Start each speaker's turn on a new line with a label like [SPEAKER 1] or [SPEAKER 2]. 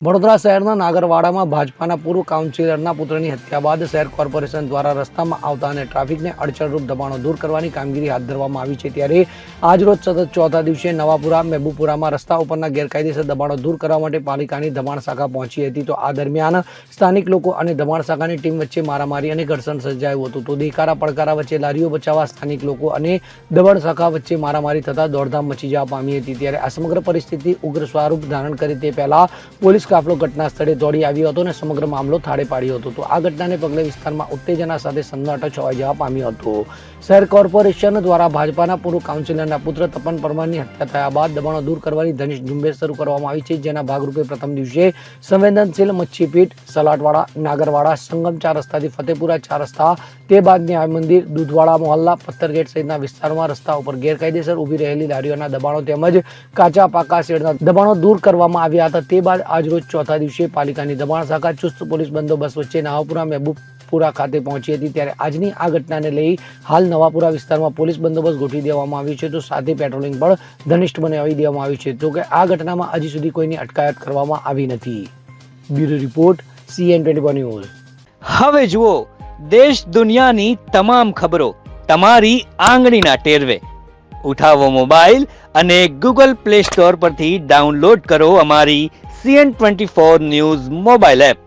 [SPEAKER 1] વડોદરા શહેરના નાગરવાડામાં ભાજપાના પૂર્વ કાઉન્સિલરના પુત્રની હત્યા બાદ શહેર કોર્પોરેશન દ્વારા રસ્તામાં આવતા અને ટ્રાફિકને અડચણરૂપ દબાણો દૂર કરવાની કામગીરી હાથ ધરવામાં આવી છે. ત્યારે આજરોજ સતત ચોથા દિવસે નવાપુરા મહેબૂબપુરામાં રસ્તા ઉપરના ગેરકાયદેસર દબાણો દૂર કરવા માટે પાલિકાની દબાણ શાખા પહોંચી હતી. તો આ દરમિયાન સ્થાનિક લોકો અને દબાણ શાખાની ટીમ વચ્ચે મારામારી અને ઘર્ષણ સર્જાયું હતું. તો દેખારા પડકારા વચ્ચે લારીઓ બચાવવા સ્થાનિક લોકો અને દબાણ શાખા વચ્ચે મારામારી થતા દોડધામ મચી જવા પામી હતી. ત્યારે આ સમગ્ર પરિસ્થિતિ ઉગ્ર સ્વરૂપ ધારણ કરી તે પહેલા પોલીસ કાફલો ઘટના સ્થળે દોડી આવ્યો હતો અને સમગ્ર મામલો થાળે પાડ્યો હતો. તો આ ઘટનાને પગલે વિસ્તારમાં ઉત્તેજના સાથે સન્નાટો છવાઈ જવા પામ્યો હતો. શહેર કોર્પોરેશન દ્વારા ભાજપાના પૂર્વ કાઉન્સિલરના પુત્ર તપન પરમારની હત્યા થયા બાદ દબાણો દૂર કરવાની ધનિષ્ઠ ઝુંબેશ શરૂ કરવામાં આવી છે. જેના ભાગરૂપે પ્રથમ દિવસે સંવેદનશીલ મચ્છીપીઠ, સલાટવાડા, નાગરવાડા, સંગમ 4 રસ્તાથી ફતેપુરા 4 રસ્તા, તે બાદ ન્યાય મંદિર, દૂધવાડા મોહલ્લા, પથ્થરગેટ સહિતના વિસ્તારમાં રસ્તા ઉપર ગેરકાયદેસર ઊભી રહેલી લારીઓના દબાણો તેમજ કાચા પાકા શેડના દબાણો દૂર કરવામાં આવ્યા હતા. તે બાદ આજરોજ ચોથા દિવસે પાલિકાની દબાણ શાખા ચુસ્ત પોલીસ બંદોબસ્ત વચ્ચે નવાપુરા મહેબૂબપુરા ખાતે પહોંચી હતી. ત્યારે આજની આ ઘટનાને લઈ હાલ નવાપુરા વિસ્તારમાં પોલીસ બંદોબસ્ત ગોઠવી દેવામાં આવ્યો છે. તો સાથે પેટ્રોલિંગ પણ ધનિષ્ઠ બનાવી દેવામાં આવ્યું છે. તો કે આ ઘટનામાં હજી સુધી કોઈની અટકાયત કરવામાં આવી નથી. Bureau report, CN24 news.
[SPEAKER 2] હવે જુઓ દેશ દુનિયાની તમામ ખબરો તમારી આંગળીના ટેરવે. ઉઠાવો મોબાઈલ અને Google Play Store પરથી ડાઉનલોડ કરો અમારી CN24 ન્યૂઝ મોબાઈલ એપ.